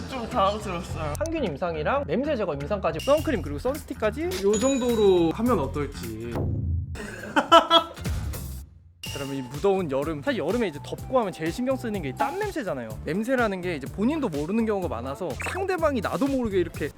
좀 당황스러웠어요. 항균 임상이랑 냄새 제거 임상까지 선크림 그리고 선스틱까지 요 정도로 하면 어떨지. 그러면 이 무더운 여름, 사실 여름에 이제 덥고 하면 제일 신경 쓰는 게 땀 냄새잖아요. 냄새라는 게 이제 본인도 모르는 경우가 많아서 상대방이 나도 모르게 이렇게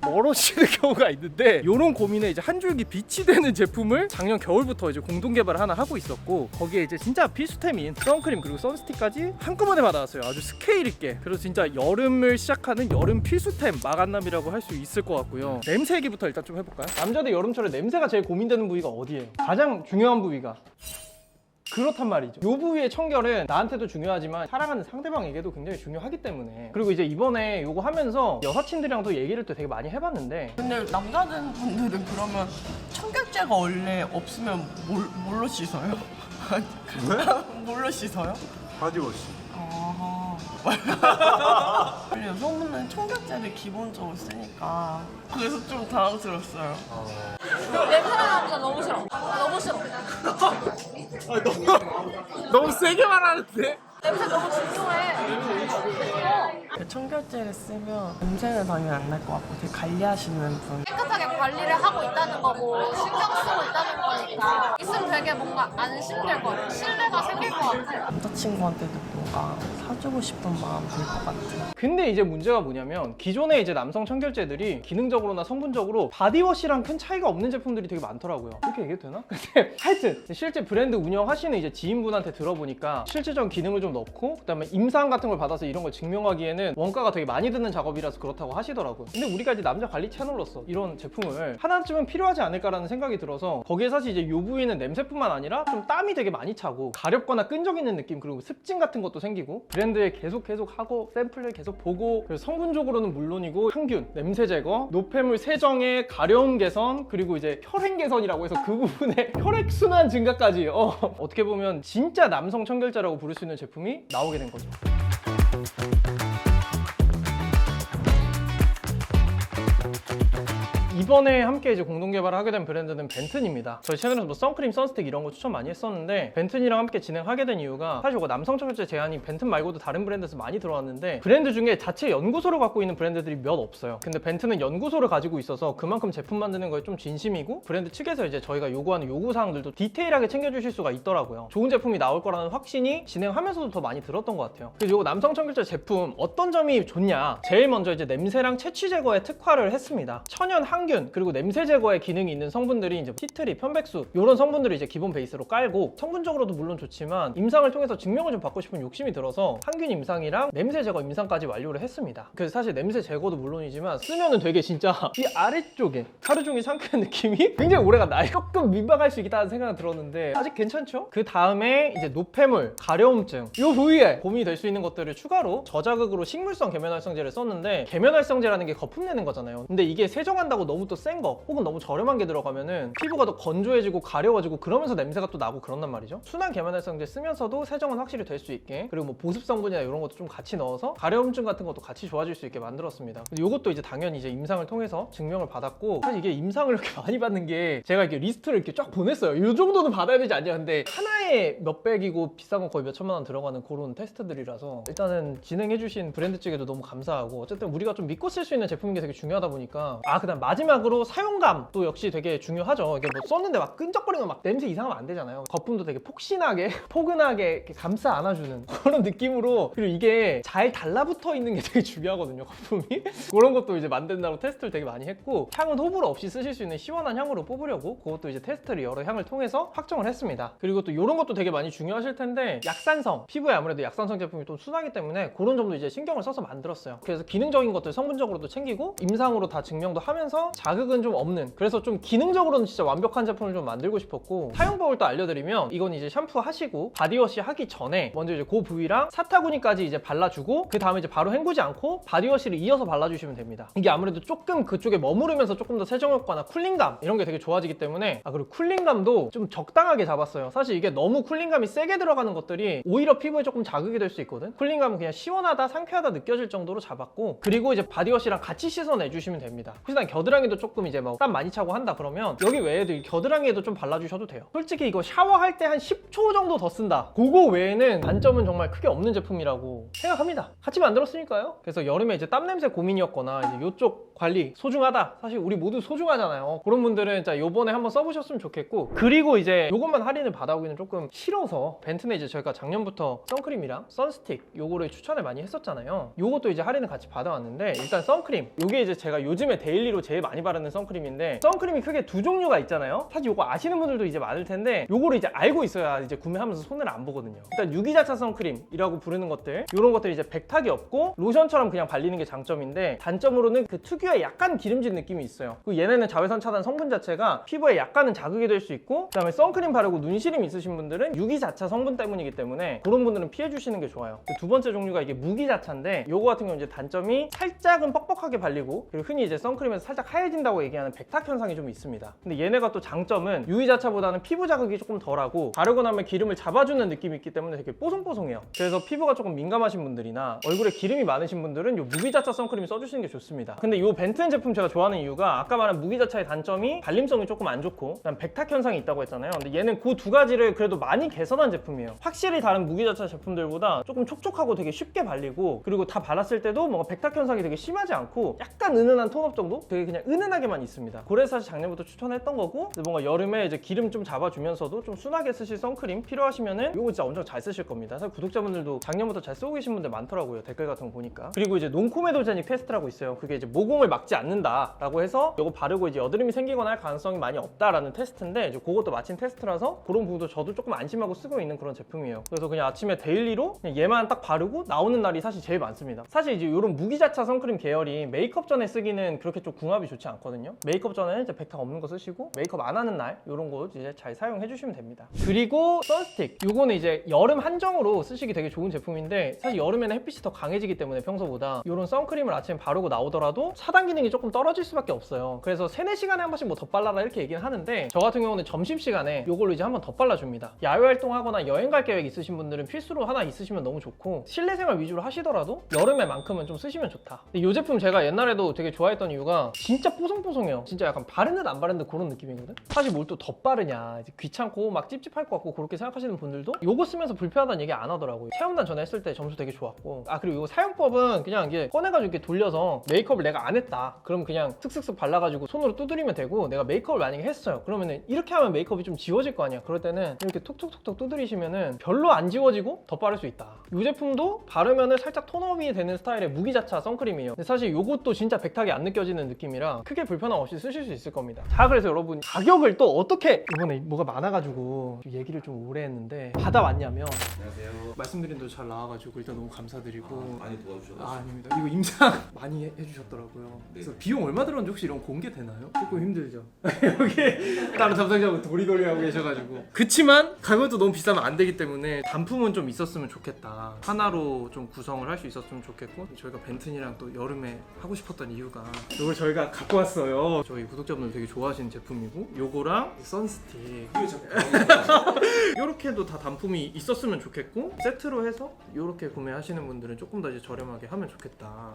멀어지는 경우가 있는데, 이런 고민에 이제 한 줄기 빛이 되는 제품을 작년 겨울부터 이제 공동 개발을 하나 하고 있었고, 거기에 이제 진짜 필수템인 선크림 그리고 선스틱까지 한꺼번에 받아왔어요. 아주 스케일 있게. 그래서 진짜 여름을 시작하는 여름 필수템 마감남이라고 할 수 있을 것 같고요. 냄새 얘기부터 일단 좀 해볼까요? 남자들 여름철에 냄새가 제일 고민되는 부위가 어디예요? 가장 중요한 부위가 그렇단 말이죠. 요 부위의 청결은 나한테도 중요하지만 사랑하는 상대방에게도 굉장히 중요하기 때문에. 그리고 이제 이번에 요거 하면서 여사친들이랑도 얘기를 또 되게 많이 해봤는데, 근데 남자분들은 그러면 청결제가 원래 없으면 뭘로 씻어요? 뭘로 씻어요? 바디워시. 원래 여성분은 청결제를 기본적으로 쓰니까 그래서 좀 당황스러웠어요. 냄새나는 남자 너무 싫어. 너무 싫어. 너무 세게 말하는데? 냄새 너무 중요해. 청결제를 쓰면 냄새는 당연히 안 날 것 같고 되게 관리하시는 분. 깨끗하게 관리를 하고 있다는 거고 신경 쓰고 있다는 거니까 있으면 되게 뭔가 안심될 것 같아. 신뢰가 생길 것 같아. 남자친구한테도 뭔가 사주고 싶은 마음 들 것 같아. 근데 이제 문제가 뭐냐면, 기존의 이제 남성 청결제들이 기능적으로나 성분적으로 바디워시랑 큰 차이가 없는 제품들이 되게 많더라고요. 이렇게 얘기해도 되나? 근데 하여튼 실제 브랜드 운영하시는 이제 지인분한테 들어보니까 실질적인 기능을 좀 넣고, 그다음에 임상 같은 걸 받아서 이런 걸 증명하기에는 원가가 되게 많이 드는 작업이라서 그렇다고 하시더라고요. 근데 우리가 이제 남자 관리 채널로서 이런 제품을 하나쯤은 필요하지 않을까라는 생각이 들어서, 거기에 사실 이제 요 부위는 냄새뿐만 아니라 좀 땀이 되게 많이 차고 가렵거나 끈적이는 느낌, 그리고 습진 같은 것도 생기고, 브랜드에 계속 하고 샘플을 계속 보고, 그래서 성분적으로는 물론이고 항균, 냄새 제거, 노폐물 세정에 가려움 개선, 그리고 이제 혈행 개선이라고 해서 그 부분에 혈액순환 증가까지 어떻게 보면 진짜 남성 청결제라고 부를 수 있는 제품이 나오게 된 거죠. 이번에 함께 이제 공동 개발을 하게 된 브랜드는 벤튼입니다. 저희 채널에서 뭐 선크림, 선스틱 이런 거 추천 많이 했었는데, 벤튼이랑 함께 진행하게 된 이유가, 사실 이거 남성 청결제 제안이 벤튼 말고도 다른 브랜드에서 많이 들어왔는데, 브랜드 중에 자체 연구소를 갖고 있는 브랜드들이 몇 없어요. 근데 벤튼은 연구소를 가지고 있어서 그만큼 제품 만드는 거에 좀 진심이고, 브랜드 측에서 이제 저희가 요구하는 요구사항들도 디테일하게 챙겨주실 수가 있더라고요. 좋은 제품이 나올 거라는 확신이 진행하면서도 더 많이 들었던 것 같아요. 그래서 요거 남성 청결제 제품 어떤 점이 좋냐, 제일 먼저 이제 냄새랑 채취 제거에 특화를 했습니다. 천연 항균 그리고 냄새 제거에 기능이 있는 성분들이 이제 티트리, 편백수 이런 성분들을 이제 기본 베이스로 깔고, 성분적으로도 물론 좋지만 임상을 통해서 증명을 좀 받고 싶은 욕심이 들어서 항균 임상이랑 냄새 제거 임상까지 완료를 했습니다. 그래서 사실 냄새 제거도 물론이지만 쓰면은 되게 진짜 이 아래쪽에 하루 종일 상쾌한 느낌이 굉장히 오래간다. 조금 민망할 수 있다는 생각이 들었는데 아직 괜찮죠? 그 다음에 이제 노폐물, 가려움증 이 부위에 고민이 될 수 있는 것들을 추가로 저자극으로 식물성 계면활성제를 썼는데, 계면활성제라는 게 거품 내는 거잖아요. 근데 이게 세정한다고 너무 또 센 거 혹은 너무 저렴한 게 들어가면은 피부가 더 건조해지고 가려워지고 그러면서 냄새가 또 나고 그런단 말이죠. 순한 계면활성제 쓰면서도 세정은 확실히 될 수 있게, 그리고 뭐 보습 성분이나 이런 것도 좀 같이 넣어서 가려움증 같은 것도 같이 좋아질 수 있게 만들었습니다. 근데 이것도 이제 당연히 이제 임상을 통해서 증명을 받았고, 사실 이게 임상을 이렇게 많이 받는 게 제가 이렇게 리스트를 이렇게 쫙 보냈어요. 이 정도는 받아야 되지 않냐. 근데 하나에 몇백이고 비싼 거 거의 몇천만 원 들어가는 그런 테스트들이라서 일단은 진행해주신 브랜드 측에도 너무 감사하고, 어쨌든 우리가 좀 믿고 쓸 수 있는 제품인 게 되게 중요하다 보니까. 그다음 마지막으로 사용감도 역시 되게 중요하죠. 이게 뭐 썼는데 막 끈적거리면 막 냄새 이상하면 안 되잖아요. 거품도 되게 폭신하게 포근하게 이렇게 감싸 안아주는 그런 느낌으로, 그리고 이게 잘 달라붙어 있는 게 되게 중요하거든요, 거품이. 그런 것도 이제 만든다고 테스트를 되게 많이 했고, 향은 호불호 없이 쓰실 수 있는 시원한 향으로 뽑으려고 그것도 이제 테스트를 여러 향을 통해서 확정을 했습니다. 그리고 또 이런 것도 되게 많이 중요하실 텐데, 약산성, 피부에 아무래도 약산성 제품이 좀 순하기 때문에 그런 점도 이제 신경을 써서 만들었어요. 그래서 기능적인 것들 성분적으로도 챙기고 임상으로 다 증명도 하면서 자극은 좀 없는, 그래서 좀 기능적으로는 진짜 완벽한 제품을 좀 만들고 싶었고, 사용법을 또 알려드리면, 이건 이제 샴푸 하시고 바디워시 하기 전에 먼저 이제 그 부위랑 사타구니까지 이제 발라주고, 그 다음에 이제 바로 헹구지 않고 바디워시를 이어서 발라주시면 됩니다. 이게 아무래도 조금 그쪽에 머무르면서 조금 더 세정 효과나 쿨링감 이런 게 되게 좋아지기 때문에. 그리고 쿨링감도 좀 적당하게 잡았어요. 사실 이게 너무 쿨링감이 세게 들어가는 것들이 오히려 피부에 조금 자극이 될 수 있거든. 쿨링감은 그냥 시원하다, 상쾌하다 느껴질 정도로 잡았고, 그리고 이제 바디워시랑 같이 씻어내주시면 됩니다. 혹시 난 겨드랑이 겨드랑이도 조금 이제 막 땀 많이 차고 한다 그러면 여기 외에도 이 겨드랑이에도 좀 발라주셔도 돼요. 솔직히 이거 샤워할 때 한 10초 정도 더 쓴다. 그거 외에는 단점은 정말 크게 없는 제품이라고 생각합니다. 같이 만들었으니까요. 그래서 여름에 이제 땀 냄새 고민이었거나 이제 이쪽 관리 소중하다. 사실 우리 모두 소중하잖아요. 그런 분들은 자 요번에 한번 써보셨으면 좋겠고, 그리고 이제 요것만 할인을 받아오기는 조금 싫어서 벤튼에 이제 저희가 작년부터 선크림이랑 선스틱 요거를 추천을 많이 했었잖아요. 요것도 이제 할인을 같이 받아왔는데, 일단 선크림 요게 이제 제가 요즘에 데일리로 제일 많이 바르는 선크림인데, 선크림이 크게 두 종류가 있잖아요. 사실 요거 아시는 분들도 이제 많을 텐데 요거를 이제 알고 있어야 이제 구매하면서 손을 안 보거든요. 일단 유기자차 선크림이라고 부르는 것들, 요런 것들이 이제 백탁이 없고 로션처럼 그냥 발리는 게 장점인데, 단점으로는 그 특유의 약간 기름진 느낌이 있어요. 그리고 얘네는 자외선 차단 성분 자체가 피부에 약간은 자극이 될 수 있고, 그 다음에 선크림 바르고 눈시림 있으신 분들은 유기자차 성분 때문이기 때문에 그런 분들은 피해 주시는 게 좋아요. 두 번째 종류가 이게 무기자차인데, 요거 같은 경우는 이제 단점이 살짝은 뻑뻑하게 발리고, 그리고 흔히 이제 선크림에서 살짝 하얘진다고 얘기하는 백탁 현상이 좀 있습니다. 근데 얘네가 또 장점은 유기자차보다는 피부 자극이 조금 덜하고 바르고 나면 기름을 잡아주는 느낌이 있기 때문에 되게 뽀송뽀송해요. 그래서 피부가 조금 민감하신 분들이나 얼굴에 기름이 많으신 분들은 요 무기자차 선크림 써주시는 게 좋습니다. 근데 요 벤튼 제품 제가 좋아하는 이유가, 아까 말한 무기자차의 단점이 발림성이 조금 안 좋고 그다음 백탁 현상이 있다고 했잖아요. 근데 얘는 그 두 가지를 그래도 많이 개선한 제품이에요. 확실히 다른 무기자차 제품들보다 조금 촉촉하고 되게 쉽게 발리고, 그리고 다 발랐을 때도 뭔가 백탁 현상이 되게 심하지 않고 약간 은은한 톤업 정도? 되게 그냥 은은하게만 있습니다. 그래서 사실 작년부터 추천했던 거고, 뭔가 여름에 이제 기름 좀 잡아주면서도 좀 순하게 쓰실 선크림 필요하시면은 이거 진짜 엄청 잘 쓰실 겁니다. 사실 구독자분들도 작년부터 잘 쓰고 계신 분들 많더라고요. 댓글 같은 거 보니까. 그리고 이제 논코메도제닉 테스트라고 있어요. 그게 이제 모공을 막지 않는다라고 해서 이거 바르고 이제 여드름이 생기거나 할 가능성이 많이 없다라는 테스트인데, 이제 그것도 마친 테스트라서 그런 부분도 저도 조금 안심하고 쓰고 있는 그런 제품이에요. 그래서 그냥 아침에 데일리로 그냥 얘만 딱 바르고 나오는 날이 사실 제일 많습니다. 사실 이제 이런 무기자차 선크림 계열이 메이크업 전에 쓰기는 그렇게 좀 궁합이 좋지 않거든요. 메이크업 전에는 이제 백탁 없는 거 쓰시고, 메이크업 안 하는 날 이런 거 이제 잘 사용해 주시면 됩니다. 그리고 선스틱 요거는 이제 여름 한정으로 쓰시기 되게 좋은 제품인데, 사실 여름에는 햇빛이 더 강해지기 때문에 평소보다 이런 선크림을 아침에 바르고 나오더라도 차단 기능이 조금 떨어질 수밖에 없어요. 그래서 3-4시간에 한 번씩 뭐 덧발라라 이렇게 얘기는 하는데, 저 같은 경우는 점심시간에 요걸로 이제 한번 덧발라줍니다. 야외 활동하거나 여행 갈 계획 있으신 분들은 필수로 하나 있으시면 너무 좋고, 실내 생활 위주로 하시더라도 여름에만큼은 좀 쓰시면 좋다. 근데 이 제품 제가 옛날에도 되게 좋아했던 이유가 진짜 뽀송뽀송해요. 진짜 약간 바른 듯 안 바른 듯 그런 느낌이거든. 사실 뭘 또 덧바르냐, 이제 귀찮고 막 찝찝할 것 같고 그렇게 생각하시는 분들도 요거 쓰면서 불편하다는 얘기 안 하더라고요. 체험단 전에 했을 때 점수 되게 좋았고, 그리고 이거 사용법은 그냥 이게 꺼내가지고 이렇게 돌려서 메이크업을 내가 안 했다 그럼 그냥 슥슥슥 발라가지고 손으로 두드리면 되고, 내가 메이크업을 만약에 했어요 그러면은 이렇게 하면 메이크업이 좀 지워질 거 아니야. 그럴 때는 이렇게 톡톡톡톡 두드리시면은 별로 안 지워지고 더 바를 수 있다. 이 제품도 바르면은 살짝 톤업이 되는 스타일의 무기자차 선크림이에요. 근데 사실 이것도 진짜 백탁이 안 느껴지는 느낌이라 크게 불편함 없이 쓰실 수 있을 겁니다. 자, 그래서 여러분 가격을 또 어떻게, 이번에 뭐가 많아가지고 얘기를 좀 오래 했는데 받아왔냐면, 안녕하세요. 말씀드린 대로 잘 나와가지고 일단 너무 감사드리고, 많이 도와주셔서. 아닙니다. 이거 임상 많이 해주셨더라고요. 그래서 비용 얼마 들었는지 혹시 이런 공개되나요? 조금 힘들죠. 여기 다른 담당자분 도리도리 하고 계셔가지고. 그치만 가격도 너무 비싸면 안 되기 때문에 단품은 좀 있었으면 좋겠다. 하나로 좀 구성을 할 수 있었으면 좋겠고, 저희가 벤튼이랑 또 여름에 하고 싶었던 이유가 이걸 저희가 갖고 왔어요. 저희 구독자분들 되게 좋아하시는 제품이고, 요거랑 선스틱 요렇게도 다 단품이 있었으면 좋겠고, 세트로 해서 요렇게 구매하시는 분들은 조금 더 이제 저렴하게 하면 좋겠다.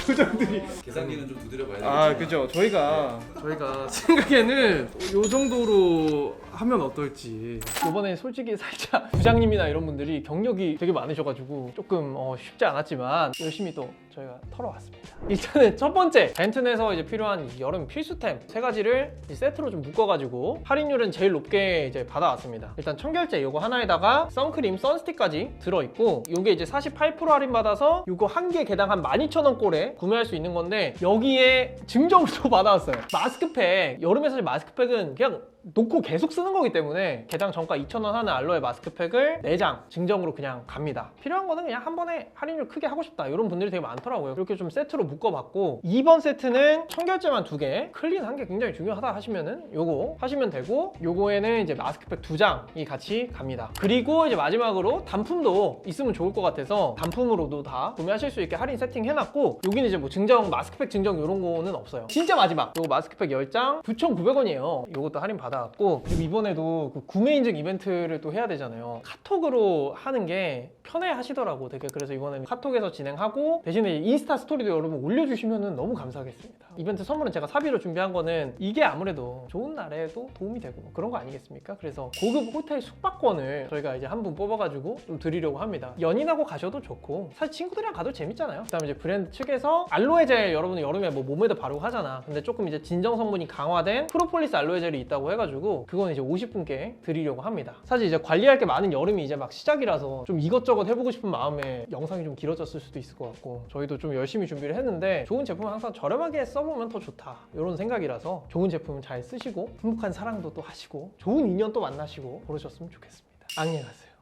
표정들이. 계산기는 좀 두드려봐야 되겠죠. 그죠. 저희가 생각에는 요 정도로 하면 어떨지. 이번에 솔직히 살짝 부장님이나 이런 분들이 경력이 되게 많으셔가지고 조금 쉽지 않았지만 열심히 또 저희가 털어왔습니다. 일단은 첫 번째, 벤튼에서 이제 필요한 여름 필수템 3가지를 세트로 좀 묶어가지고 할인율은 제일 높게 이제 받아왔습니다. 일단 청결제 요거 하나에다가 선크림, 선스틱까지 들어있고, 요게 이제 48% 할인 받아서 요거 한 개 개당 한 12,000원 꼴에 구매할 수 있는 건데, 여기에 증정을 또 받아왔어요. 마스크팩, 여름에 사실 마스크팩은 그냥 놓고 계속 쓰는 거기 때문에 개당 정가 2,000원 하는 알로에 마스크팩을 4장 증정으로 그냥 갑니다. 필요한 거는 그냥 한 번에 할인율 크게 하고 싶다 이런 분들이 되게 많더라고요. 이렇게 좀 세트로 묶어봤고, 2번 세트는 청결제만 2개, 클린 1개 굉장히 중요하다 하시면은 요거 하시면 되고, 요거에는 이제 마스크팩 2장이 같이 갑니다. 그리고 이제 마지막으로 단품도 있으면 좋을 것 같아서 단품으로도 다 구매하실 수 있게 할인 세팅 해놨고, 여기는 이제 뭐 증정, 마스크팩 증정 이런 거는 없어요. 진짜 마지막 요거 마스크팩 10장 9,900원이에요 요것도 할인 받아왔고, 그리고 이번에도 그 구매 인증 이벤트를 또 해야 되잖아요. 카톡으로 하는 게 편해 하시더라고 되게. 그래서 이번에는 카톡에서 진행하고 대신에 인스타 스토리도 여러분 올려주시면 너무 감사하겠습니다. 이벤트 선물은 제가 사비로 준비한 거는 이게 아무래도 좋은 날에도 도움이 되고 뭐 그런 거 아니겠습니까? 그래서 고급 호텔 숙박권을 저희가 이제 한 분 뽑아가지고 좀 드리려고 합니다. 연인하고 가셔도 좋고 사실 친구들이랑 가도 재밌잖아요. 그다음에 이제 브랜드 측에서 알로에 젤 여러분은 여름에 뭐 몸에도 바르고 하잖아. 근데 조금 이제 진정 성분이 강화된 프로폴리스 알로에 젤이 있다고 해가지고 그건 이제 50분께 드리려고 합니다. 사실 이제 관리할 게 많은 여름이 이제 막 시작이라서 좀 이것저것 해보고 싶은 마음에 영상이 좀 길어졌을 수도 있을 것 같고 저희도 좀 열심히 준비를 했는데 좋은 제품은 항상 저렴하게 써보면 더 좋다 이런 생각이라서 좋은 제품 잘 쓰시고 행복한 사랑도 또 하시고 좋은 인연 또 만나시고 그러셨으면 좋겠습니다. 안녕히 가세요.